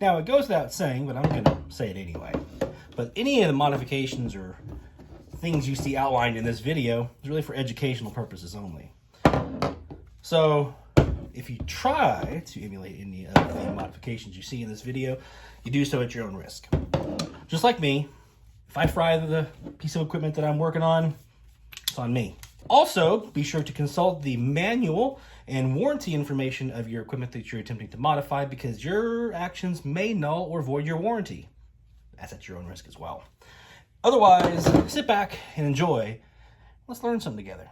Now, it goes without saying, but I'm going to say it anyway. But any of the modifications or things you see outlined in this video is really for educational purposes only. So, if you try to emulate any of the modifications you see in this video, you do so at your own risk. Just like me, if I fry the piece of equipment that I'm working on, it's on me. Also, be sure to consult the manual and warranty information of your equipment that you're attempting to modify, because your actions may null or void your warranty. That's at your own risk as well. Otherwise, sit back and enjoy. Let's learn something together.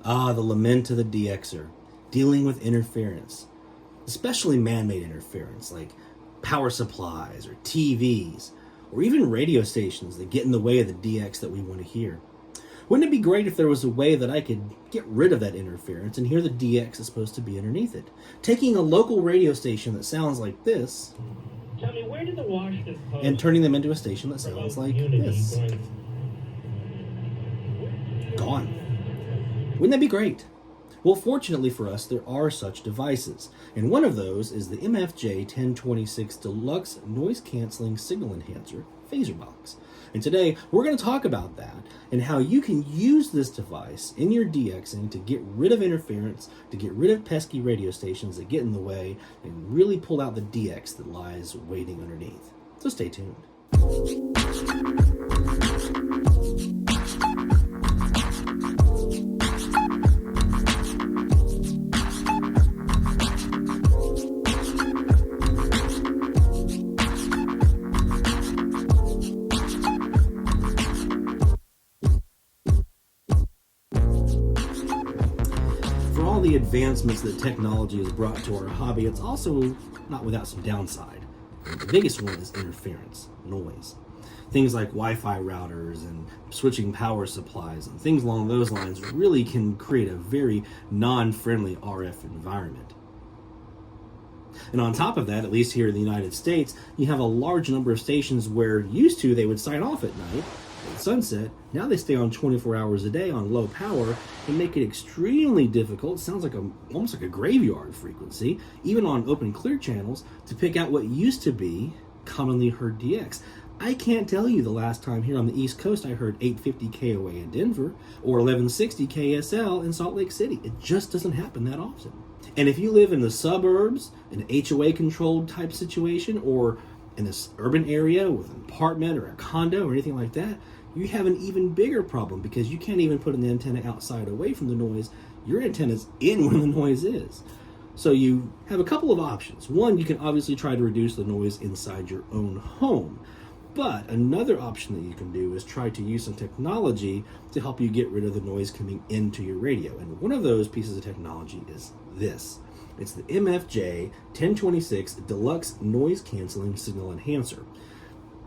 The lament of the DXer, dealing with interference, especially man-made interference like power supplies or TVs or even radio stations that get in the way of the DX that we want to hear. Wouldn't it be great if there was a way that I could get rid of that interference and hear the DX is supposed to be underneath it? Taking a local radio station that sounds like this, tell me, where did the Washington Post and turning them into a station that sounds like this. Gone. Wouldn't that be great? Well, fortunately for us, there are such devices, and one of those is the MFJ 1026 Deluxe Noise Canceling Signal Enhancer Phaser Box. And today, we're going to talk about that and how you can use this device in your DXing to get rid of interference, to get rid of pesky radio stations that get in the way, and really pull out the DX that lies waiting underneath. So stay tuned. The advancements that technology has brought to our hobby, it's also not without some downside. The biggest one is interference, noise. Things like Wi-Fi routers and switching power supplies and things along those lines really can create a very non-friendly RF environment. And on top of that, at least here in the United States, you have a large number of stations where used to they would sign off at night at sunset. Now they stay on 24 hours a day on low power and make it extremely difficult. It sounds like almost like a graveyard frequency, even on open clear channels, to pick out what used to be commonly heard DX. I can't tell you the last time here on the East Coast I heard 850 KOA in Denver or 1160 KSL in Salt Lake City. It just doesn't happen that often. And if you live in the suburbs, an HOA controlled type situation, or in this urban area with an apartment or a condo or anything like that, you have an even bigger problem because you can't even put an antenna outside away from the noise. Your antenna's in where the noise is. So you have a couple of options. One, you can obviously try to reduce the noise inside your own home. But another option that you can do is try to use some technology to help you get rid of the noise coming into your radio. And one of those pieces of technology is this. It's the MFJ 1026 Deluxe Noise Canceling Signal Enhancer.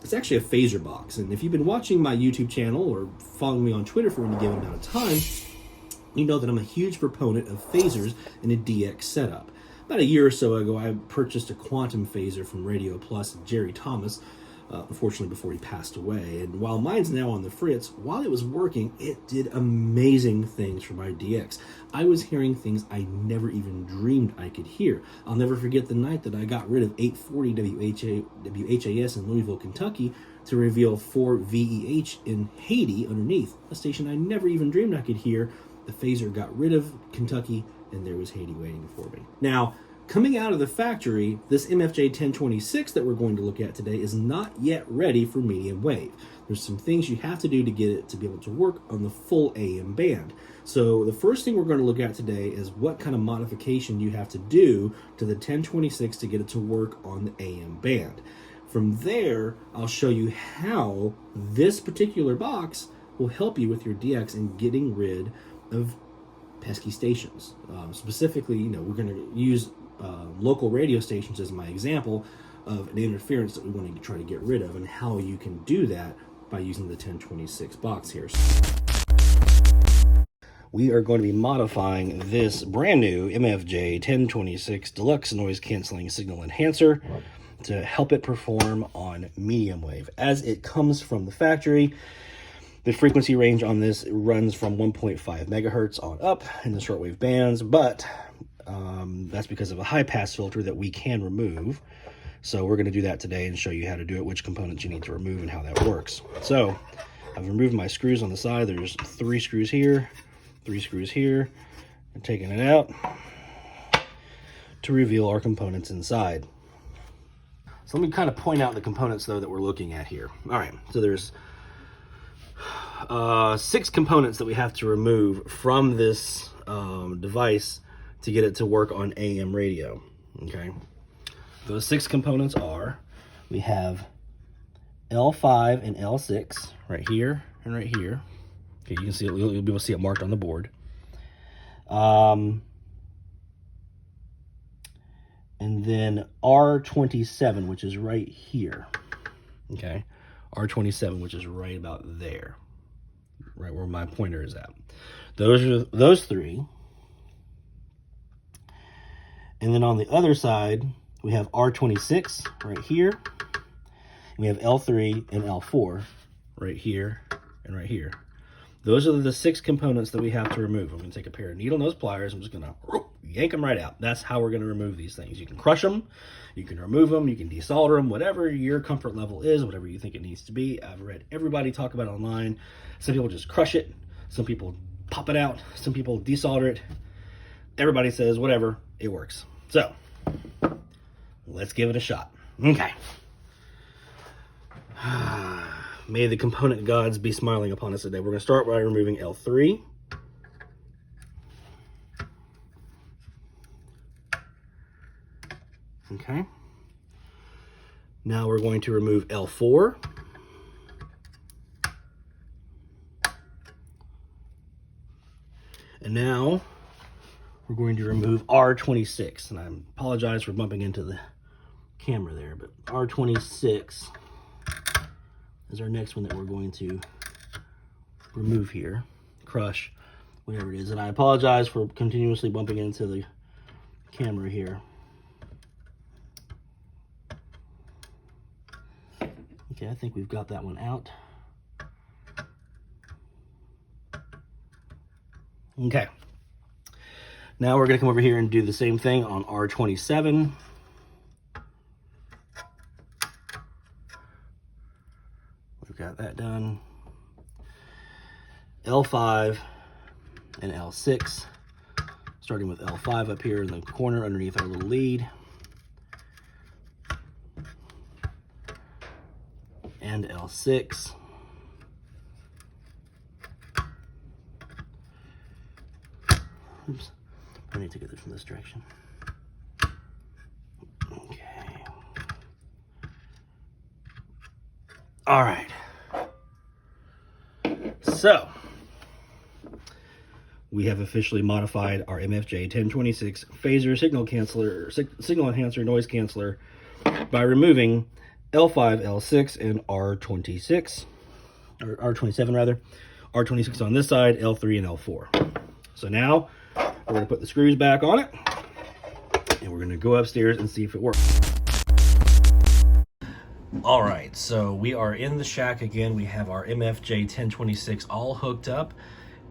It's actually a phaser box, and if you've been watching my YouTube channel or following me on Twitter for any given amount of time, you know that I'm a huge proponent of phasers in a DX setup. About a year or so ago, I purchased a quantum phaser from Radio Plus Jerry Thomas, unfortunately before he passed away. And while mine's now on the fritz, while it was working, it did amazing things for my DX. I was hearing things I never even dreamed I could hear. I'll never forget the night that I got rid of 840 WHAS in Louisville, Kentucky, to reveal 4 VEH in Haiti underneath, a station I never even dreamed I could hear. The phaser got rid of Kentucky, and there was Haiti waiting for me. Now, coming out of the factory, this MFJ 1026 that we're going to look at today is not yet ready for medium wave. There's some things you have to do to get it to be able to work on the full AM band. So the first thing we're going to look at today is what kind of modification you have to do to the 1026 to get it to work on the AM band. From there, I'll show you how this particular box will help you with your DX in getting rid of pesky stations. Specifically, we're going to use local radio stations as my example of an interference that we want to try to get rid of, and how you can do that by using the 1026 box here. We are going to be modifying this brand new MFJ 1026 Deluxe Noise Canceling Signal Enhancer to help it perform on medium wave as it comes from the factory. The frequency range on this runs from 1.5 megahertz on up in the shortwave bands, but that's because of a high pass filter that we can remove. So we're going to do that today and show you how to do it, which components you need to remove and how that works. So I've removed my screws on the side. There's 3 screws here, 3 screws here. I'm taking it out to reveal our components inside. So let me kind of point out the components though that we're looking at here. All right, so there's 6 components that we have to remove from this device to get it to work on AM radio. Okay, those 6 components are, we have L5 and L6 right here and right here. Okay, you can see it, you'll be able to see it marked on the board. And then R27, which is right here. Okay, R27, which is right about there, right where my pointer is at. Those 3. And then on the other side, we have R26 right here. And we have L3 and L4 right here and right here. Those are the 6 components that we have to remove. I'm going to take a pair of needle nose pliers. I'm just going to yank them right out. That's how we're going to remove these things. You can crush them, you can remove them, you can desolder them, whatever your comfort level is, whatever you think it needs to be. I've read everybody talk about it online. Some people just crush it. Some people pop it out. Some people desolder it. Everybody says whatever, it works. So let's give it a shot. Okay. May the component gods be smiling upon us today. We're going to start by removing L3. Okay. Now we're going to remove L4. And now we're going to remove R26. And I apologize for bumping into the camera there, but R26 is our next one that we're going to remove here, crush, whatever it is. And I apologize for continuously bumping into the camera here. Okay, I think we've got that one out. Okay. Now we're gonna come over here and do the same thing on R27. Got that done. L5 and L6, starting with L5 up here in the corner underneath our little lead, and L6. Oops, I need to get this from this direction. Okay. All right. So, we have officially modified our MFJ 1026 phaser signal enhancer noise canceller by removing L5, L6, and R26, or R27 rather. R26 on this side, L3 and L4. So now we're going to put the screws back on it, and we're going to go upstairs and see if it works. All right, so we are in the shack again. We have our MFJ 1026 all hooked up,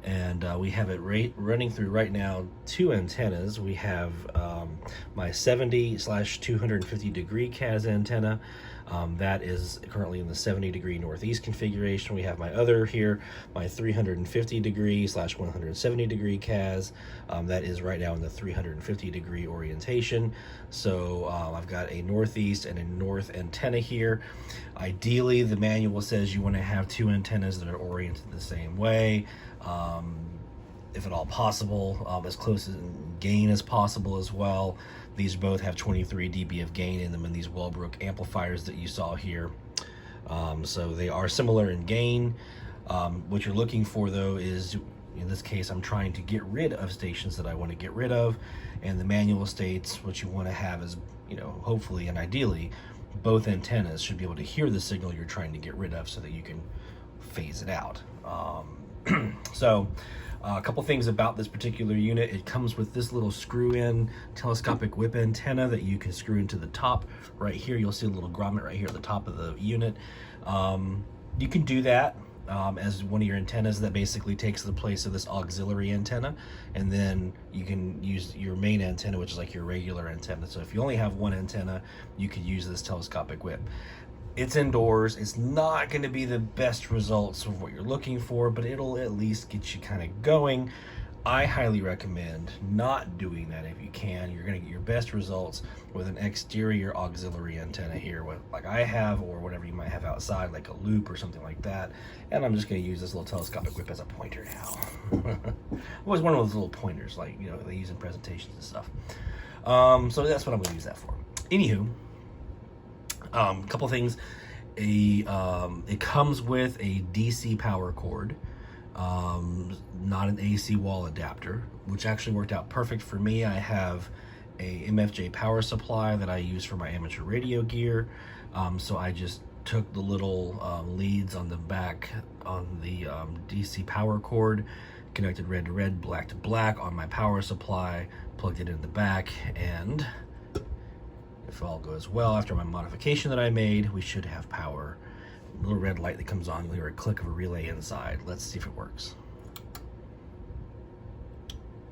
and we have it running through right now 2 antennas. We have my 70/250 degree CAS antenna. That is currently in the 70 degree northeast configuration. We have my other here, my 350 degree / 170 degree CAS. That is right now in the 350 degree orientation. So I've got a northeast and a north antenna here. Ideally, the manual says you want to have 2 antennas that are oriented the same way. If at all possible, as close as gain as possible as well. These both have 23 dB of gain in them in these Wellbrook amplifiers that you saw here. So they are similar in gain. What you're looking for though is, in this case, I'm trying to get rid of stations that I want to get rid of, and the manual states what you want to have is, hopefully and ideally, both antennas should be able to hear the signal you're trying to get rid of so that you can phase it out. So a couple things about this particular unit. It comes with this little screw-in telescopic whip antenna that you can screw into the top right here. You'll see a little grommet right here at the top of the unit. You can do that as one of your antennas that basically takes the place of this auxiliary antenna, and then you can use your main antenna, which is like your regular antenna. So if you only have one antenna, you could use this telescopic whip. It's indoors. It's not going to be the best results of what you're looking for, but it'll at least get you kind of going. I highly recommend not doing that if you can. You're going to get your best results with an exterior auxiliary antenna here, with like I have, or whatever you might have outside, like a loop or something like that. And I'm just going to use this little telescopic whip as a pointer now. Always one of those little pointers, like, you know, they use in presentations and stuff. So that's what I'm going to use that for. Anywho, a couple things. It comes with a DC power cord. Not an AC wall adapter, which actually worked out perfect for me. I have a MFJ power supply that I use for my amateur radio gear. So I just took the little leads on the back on the DC power cord, connected red to red, black to black on my power supply, plugged it in the back, and if all goes well, after my modification that I made, we should have power. A little red light that comes on, you'll hear a click of a relay inside. Let's see if it works.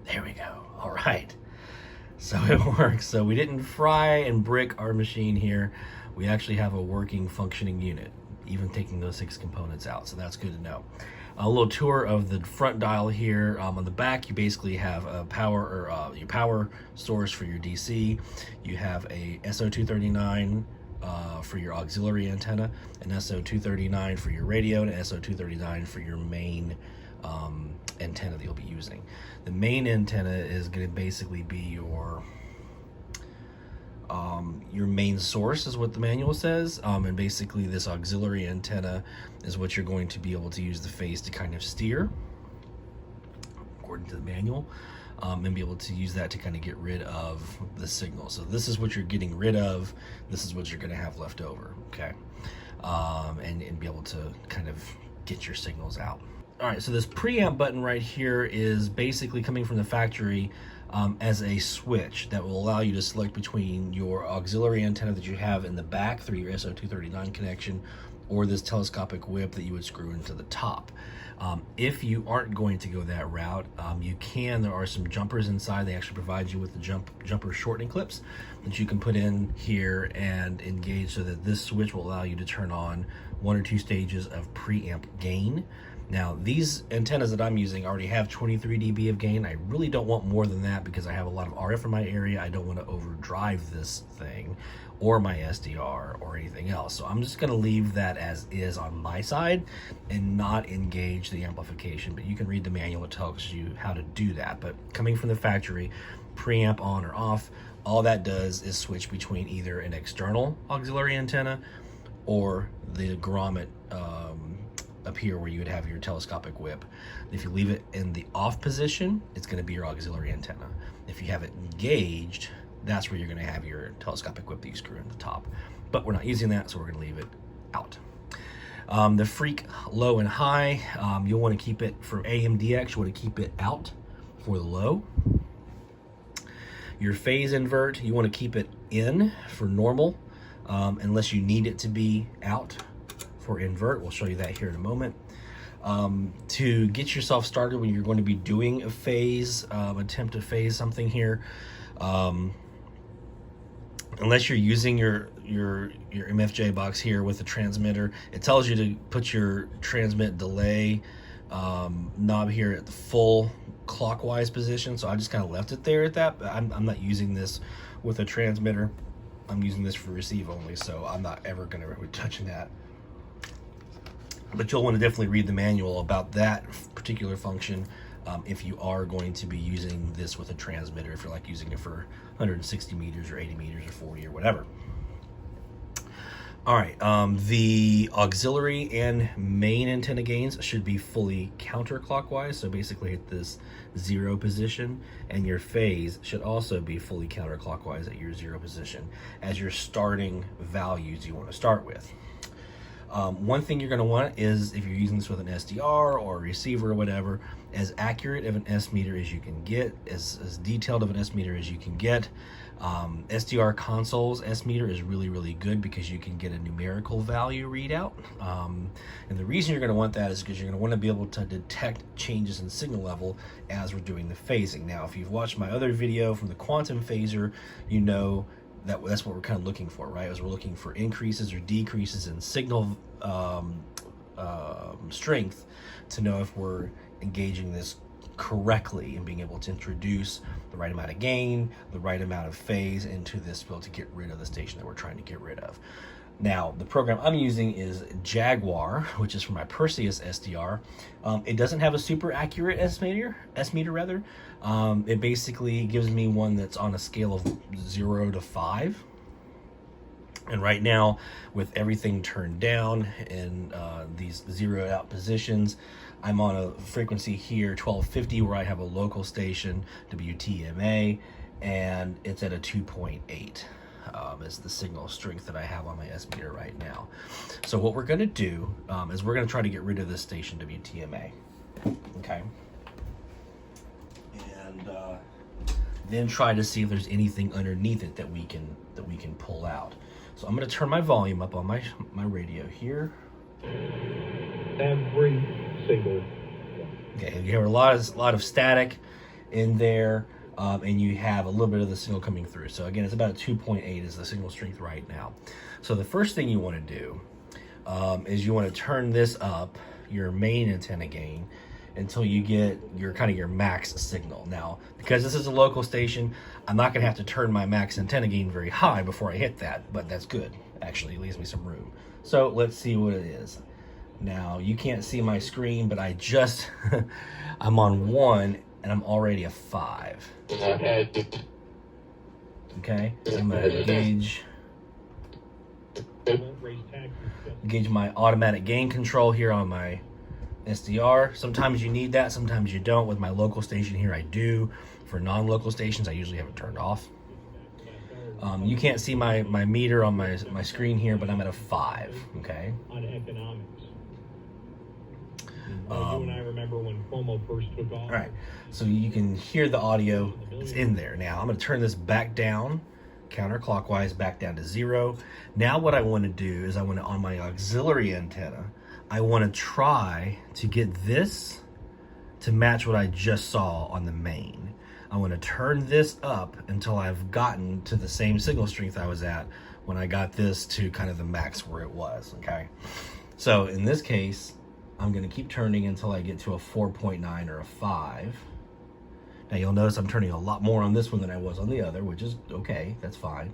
There we go. All right. So it works. So we didn't fry and brick our machine here. We actually have a working, functioning unit, even taking those 6 components out. So that's good to know. A little tour of the front dial here. On the back, you basically have a power, or your power source for your DC. You have a SO239 for your auxiliary antenna, an SO239 for your radio, and an SO239 for your main antenna that you'll be using. The main antenna is going to basically be your main source, is what the manual says, and basically this auxiliary antenna is what you're going to be able to use the phase to kind of steer, according to the manual. And be able to use that to kind of get rid of the signal. So this is what you're getting rid of. This is what you're going to have left over, okay? And be able to kind of get your signals out. All right, so this preamp button right here is basically coming from the factory as a switch that will allow you to select between your auxiliary antenna that you have in the back through your SO239 connection, or this telescopic whip that you would screw into the top. If you aren't going to go that route, you can. There are some jumpers inside. They actually provide you with the jumper shortening clips that you can put in here and engage, so that this switch will allow you to turn on 1 or 2 stages of preamp gain. Now, these antennas that I'm using already have 23 dB of gain. I really don't want more than that because I have a lot of RF in my area. I don't want to overdrive this thing or my SDR or anything else. So I'm just going to leave that as is on my side and not engage the amplification. But you can read the manual. It tells you how to do that. But coming from the factory, preamp on or off, all that does is switch between either an external auxiliary antenna or the grommet up here where you would have your telescopic whip. If you leave it in the off position, it's going to be your auxiliary antenna. If you have it engaged, that's where you're going to have your telescopic whip that you screw in the top. But we're not using that, so we're going to leave it out. The freak low and high, you'll want to keep it for AM DX, you want to keep it out for the low. Your phase invert, you want to keep it in for normal, unless you need it to be out for invert. We'll show you that here in a moment. To get yourself started when you're going to be doing a phase, attempt to phase something here, unless you're using your MFJ box here with the transmitter, it tells you to put your transmit delay knob here at the full clockwise position. So I just kind of left it there at that, but I'm not using this with a transmitter. I'm using this for receive only, so I'm not ever going to be touching that. But you'll want to definitely read the manual about that particular function if you are going to be using this with a transmitter, if you're like using it for 160 meters or 80 meters or 40 or whatever. All right, the auxiliary and main antenna gains should be fully counterclockwise, so basically hit this 0 position, and your phase should also be fully counterclockwise at your 0 position as your starting values you want to start with. One thing you're going to want is, if you're using this with an SDR or a receiver or whatever, as accurate of an S meter as you can get, as detailed of an S meter as you can get. SDR consoles S meter is really, really good because you can get a numerical value readout. And the reason you're going to want that is because you're going to want to be able to detect changes in signal level as we're doing the phasing. Now, if you've watched my other video from the quantum phaser, you know that's what we're kind of looking for, right? As we're looking for increases or decreases in signal strength to know if we're engaging this correctly and being able to introduce the right amount of gain, the right amount of phase into this field to get rid of the station that we're trying to get rid of. Now, the program I'm using is Jaguar, which is for my Perseus SDR. It doesn't have a super accurate S meter. It basically gives me one that's on a scale of 0 to 5. And right now, with everything turned down and these zeroed out positions, I'm on a frequency here, 1250, where I have a local station, WTMA, and it's at a 2.8. Is the signal strength that I have on my S meter right now. So what we're going to do is we're going to try to get rid of this station, WTMA. Okay. And then try to see if there's anything underneath it that we can pull out. So I'm going to turn my volume up on my radio here. Every single. Okay, you hear a lot of static in there, and you have a little bit of the signal coming through. So again, it's about a 2.8 is the signal strength right now. So the first thing you want to do is you want to turn this up, your main antenna gain, until you get your max signal. Now, because this is a local station, I'm not going to have to turn my max antenna gain very high before I hit that, but that's good. Actually, it leaves me some room. So let's see what it is. Now, you can't see my screen, but I'm on 1, and I'm already a 5. Okay, so I'm going to gauge my automatic gain control here on my SDR. Sometimes you need that, sometimes you don't. With my local station here, I do. For non-local stations, I usually have it turned off. You can't see my meter on my screen here, but I'm at a 5, okay? On economics. You and I remember when Cuomo first took off. All right, so you can hear the audio. It's in there. Now, I'm going to turn this back down, counterclockwise, back down to 0. Now what I want to do is on my auxiliary antenna, I want to try to get this to match what I just saw on the main. I want to turn this up until I've gotten to the same signal strength I was at when I got this to kind of the max where it was, okay? So in this case, I'm going to keep turning until I get to a 4.9 or a 5. Now you'll notice I'm turning a lot more on this one than I was on the other, which is okay, that's fine,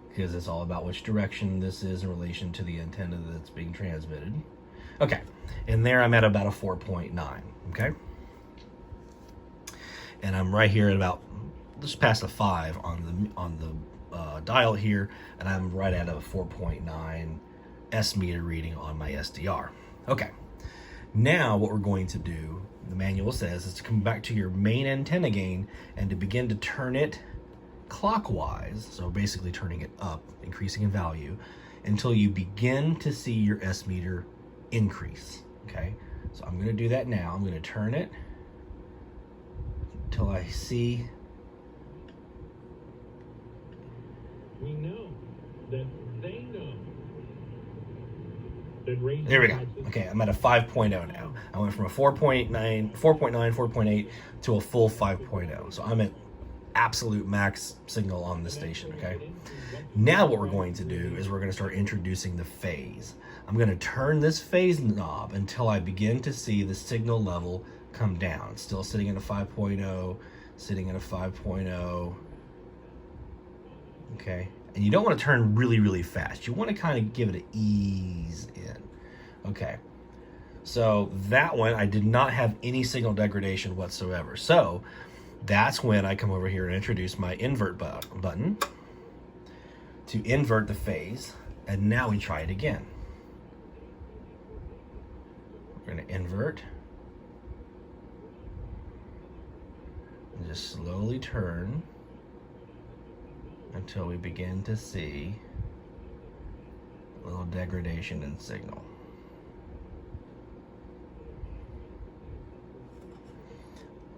because it's all about which direction this is in relation to the antenna that's being transmitted. Okay, and there I'm at about a 4.9, okay? And I'm right here at about just past a 5 on the dial here, and I'm right at a 4.9 S meter reading on my SDR. Okay, now what we're going to do, the manual says, is to come back to your main antenna gain and to begin to turn it clockwise, so basically turning it up, increasing in value, until you begin to see your S meter increase, okay? So I'm going to do that now. I'm going to turn it until I see. We know that they know. There we go. Okay, I'm at a 5.0 now. I went from a 4.9, 4.8 to a full 5.0. So I'm at absolute max signal on the station, okay? Now what we're going to do is we're going to start introducing the phase. I'm going to turn this phase knob until I begin to see the signal level come down. It's still sitting at a 5.0, sitting at a 5.0, okay? And you don't want to turn really, really fast. You want to kind of give it an ease in. Okay. So that one, I did not have any signal degradation whatsoever. So that's when I come over here and introduce my invert button to invert the phase. And now we try it again. We're going to invert. And just slowly turn until we begin to see A little degradation in signal.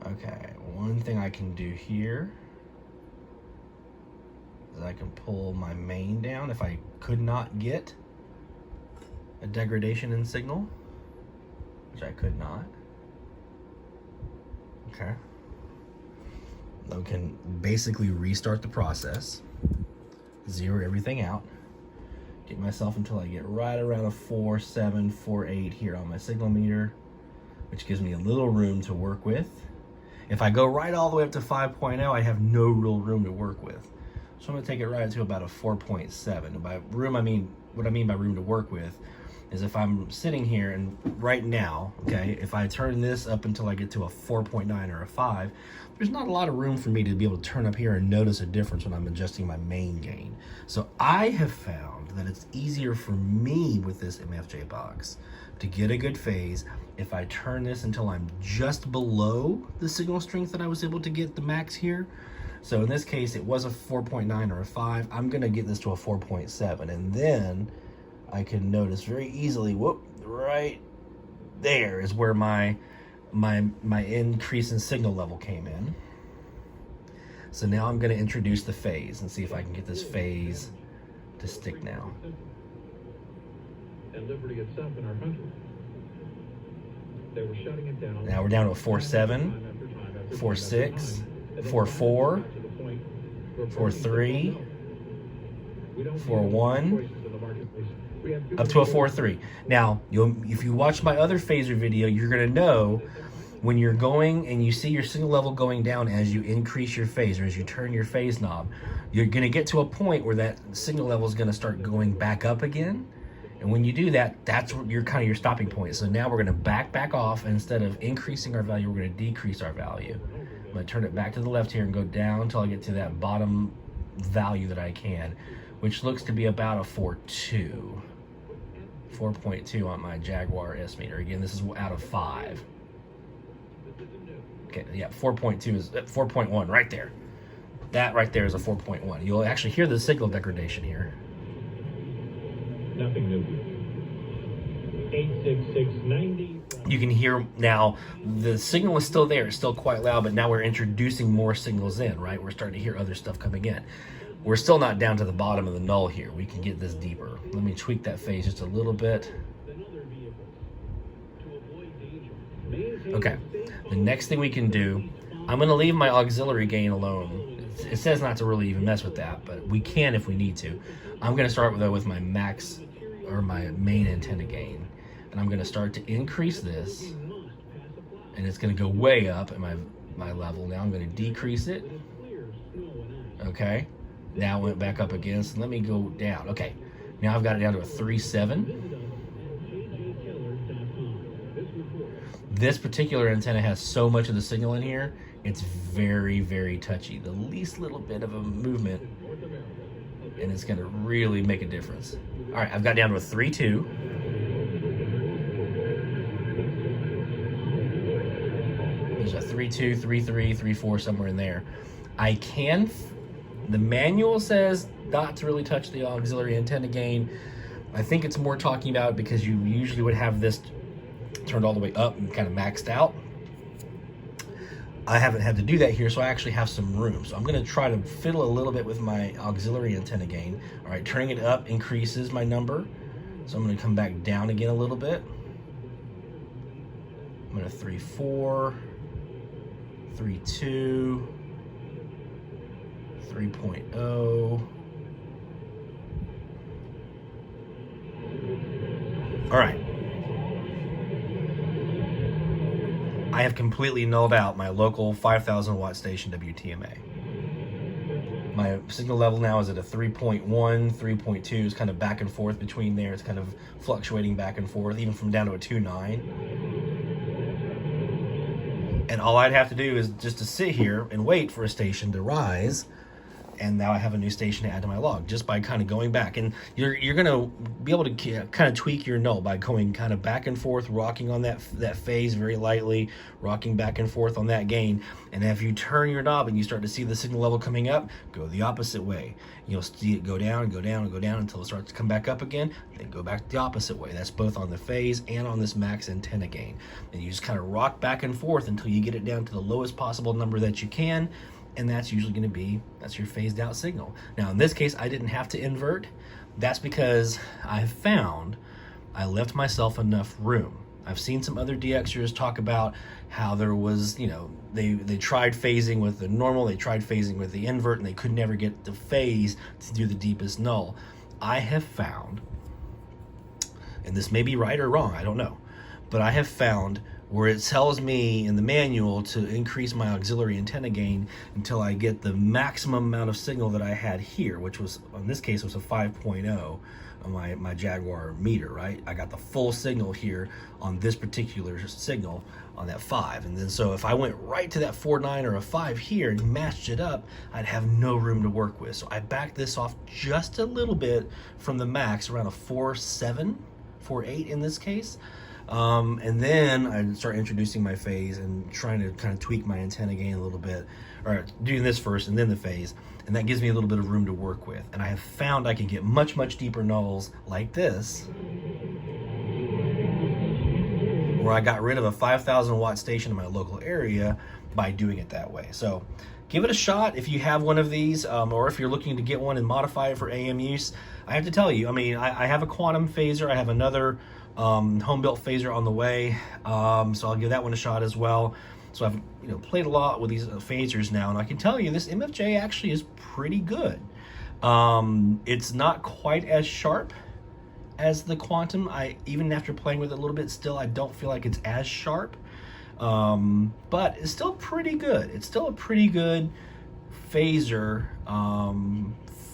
Okay, one thing I can do here is I can pull my main down if I could not get a degradation in signal, which I could not. Okay. I can basically restart the process, zero everything out, get myself until I get right around a 4.7, 4.8 here on my signal meter, which gives me a little room to work with. If I go right all the way up to 5.0, I have no real room to work with. So I'm gonna take it right to about a 4.7. And by room, I mean, what I mean by room to work with is if I'm sitting here and right now, okay, if I turn this up until I get to a 4.9 or a 5, there's not a lot of room for me to be able to turn up here and notice a difference when I'm adjusting my main gain. So I have found that it's easier for me with this MFJ box to get a good phase if I turn this until I'm just below the signal strength that I was able to get the max here. So in this case, it was a 4.9 or a 5. I'm gonna get this to a 4.7, and then I can notice very easily, whoop, right there is where my increase in signal level came in. So now I'm gonna introduce the phase and see if I can get this phase to stick now. And liberty itself in our country. They were shutting it down. Now we're down to a 4.7, 4.6, 4.4, 4.3, 4.1, up to a 4.3. Now, if you watch my other phaser video, you're gonna know when you're going and you see your signal level going down as you increase your phase or as you turn your phase knob, you're gonna get to a point where that signal level is gonna start going back up again. And when you do that, that's your kind of your stopping point. So now we're gonna back off, and instead of increasing our value, we're gonna decrease our value. I'm gonna turn it back to the left here and go down until I get to that bottom value that I can, which looks to be about a 4.2. 4.2 on my Jaguar S meter. Again, this is out of 5. Okay, yeah, 4.2 is 4.1 right there. That right there is a 4.1. You'll actually hear the signal degradation here. Nothing new. 86690. You can hear now the signal is still there, it's still quite loud, but now we're introducing more signals in, right? We're starting to hear other stuff coming in. We're still not down to the bottom of the null here. We can get this deeper. Let me tweak that phase just a little bit. Okay, the next thing we can do, I'm gonna leave my auxiliary gain alone. It says not to really even mess with that, but we can if we need to. I'm gonna start though with my max or my main antenna gain. And I'm gonna start to increase this, and it's gonna go way up at my level. Now I'm gonna decrease it. Okay, now it went back up again, so let me go down. Okay, now I've got it down to a 3.7. This particular antenna has so much of the signal in here, it's very, very touchy. The least little bit of a movement, and it's gonna really make a difference. All right, I've got down to a 3.2. There's a 3.2, 3.3, 3.4, somewhere in there. The manual says not to really touch the auxiliary antenna gain. I think it's more talking about because you usually would have this turned all the way up and kind of maxed out. I haven't had to do that here, so I actually have some room. So I'm gonna try to fiddle a little bit with my auxiliary antenna gain. All right, turning it up increases my number. So I'm gonna come back down again a little bit. I'm gonna 3.4, 3.2, 3.0. All right. I have completely nulled out my local 5,000 watt station WTMA. My signal level now is at a 3.1, 3.2 is kind of back and forth between there. It's kind of fluctuating back and forth, even from down to a 2.9. And all I'd have to do is just to sit here and wait for a station to rise and now I have a new station to add to my log just by kind of going back. And you're going to be able to kind of tweak your null by going kind of back and forth, rocking on that phase very lightly, rocking back and forth on that gain. And if you turn your knob and you start to see the signal level coming up, go the opposite way. You'll see it go down and go down and go down until it starts to come back up again, then go back the opposite way. That's both on the phase and on this max antenna gain. And you just kind of rock back and forth until you get it down to the lowest possible number that you can, and that's usually going to be, that's your phased out signal. Now in this case, I didn't have to invert. That's because I found I left myself enough room. I've seen some other DXers talk about how there was, you know, they tried phasing with the normal, they tried phasing with the invert, and they could never get the phase to do the deepest null. I have found, and this may be right or wrong, I don't know, but I have found where it tells me in the manual to increase my auxiliary antenna gain until I get the maximum amount of signal that I had here, which was, in this case, was a 5.0 on my Jaguar meter, right? I got the full signal here on this particular signal on that 5. And then so if I went right to that 4.9 or a 5 here and matched it up, I'd have no room to work with. So I backed this off just a little bit from the max, around a 4.7, 4.8 in this case. And then I start introducing my phase and trying to kind of tweak my antenna gain a little bit, or doing this first and then the phase, and that gives me a little bit of room to work with. And I have found I can get much, much deeper nulls like this, where I got rid of a 5,000 watt station in my local area by doing it that way. So give it a shot if you have one of these, or if you're looking to get one and modify it for AM use. I have to tell you, I mean, I have a quantum phaser, I have another home-built phaser on the way, so I'll give that one a shot as well. So I've played a lot with these phasers now, and I can tell you this MFJ actually is pretty good. It's not quite as sharp as the quantum. Even after playing with it a little bit, still I don't feel like it's as sharp, but it's still pretty good. It's still a pretty good phaser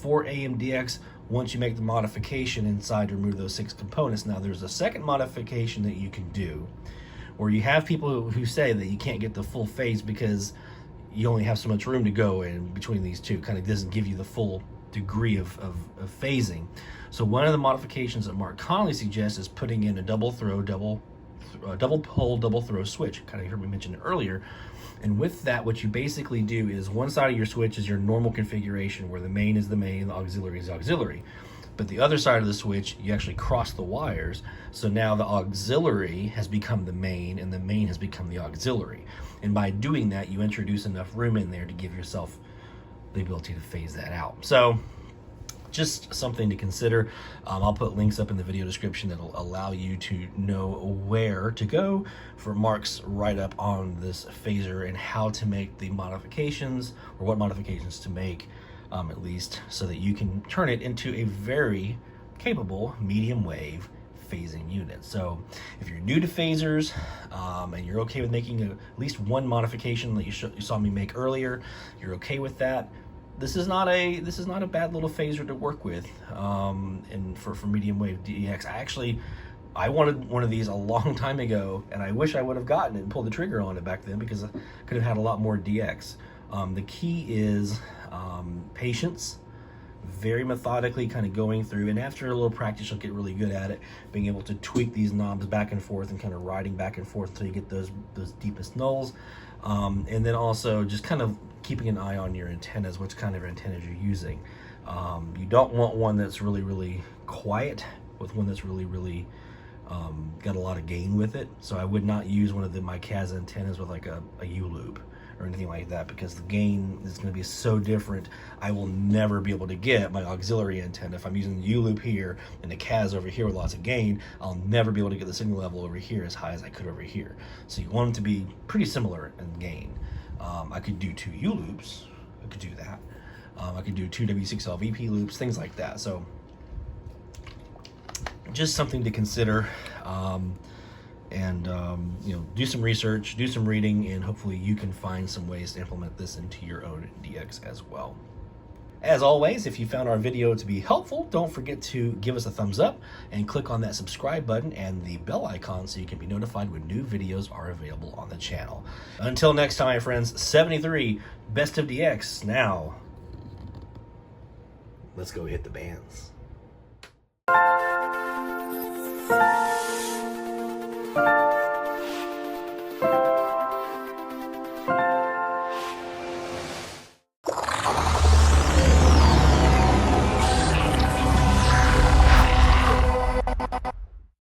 for AMDX once you make the modification inside to remove those 6 components. Now there's a second modification that you can do, where you have people who say that you can't get the full phase because you only have so much room to go in between these two. Kind of doesn't give you the full degree of phasing. So one of the modifications that Mark Connolly suggests is putting in a double pole, double throw switch. Kind of heard me mention it earlier. And with that, what you basically do is one side of your switch is your normal configuration, where the main is the main, the auxiliary is auxiliary. But the other side of the switch, you actually cross the wires. So now the auxiliary has become the main, and the main has become the auxiliary. And by doing that, you introduce enough room in there to give yourself the ability to phase that out. So just something to consider. I'll put links up in the video description that'll allow you to know where to go for Mark's write-up on this phaser and how to make the modifications, or what modifications to make, at least, so that you can turn it into a very capable medium wave phasing unit. So if you're new to phasers, and you're okay with making at least one modification that you saw me make earlier, you're okay with that, this is not a bad little phaser to work with. And for medium wave DX, I wanted one of these a long time ago, and I wish I would have gotten it and pulled the trigger on it back then, because I could have had a lot more DX. The key is patience, very methodically kind of going through, and after a little practice you'll get really good at it, being able to tweak these knobs back and forth and kind of riding back and forth until you get those deepest nulls. And then also just kind of keeping an eye on your antennas, what kind of antennas you're using. You don't want one that's really, really quiet with one that's really, really got a lot of gain with it. So I would not use one of my Kaz antennas with like a U-loop or anything like that, because the gain is going to be so different. I will never be able to get my auxiliary antenna. If I'm using the U-loop here and the Kaz over here with lots of gain, I'll never be able to get the signal level over here as high as I could over here. So you want them to be pretty similar in gain. I could do 2 U-loops, I could do that. I could do 2 W6LVP loops, things like that. So just something to consider. Do some research, do some reading, and hopefully you can find some ways to implement this into your own DX as well. As always, if you found our video to be helpful, don't forget to give us a thumbs up and click on that subscribe button and the bell icon so you can be notified when new videos are available on the channel. Until next time, my friends, 73, best of DX now. let's go hit the bands.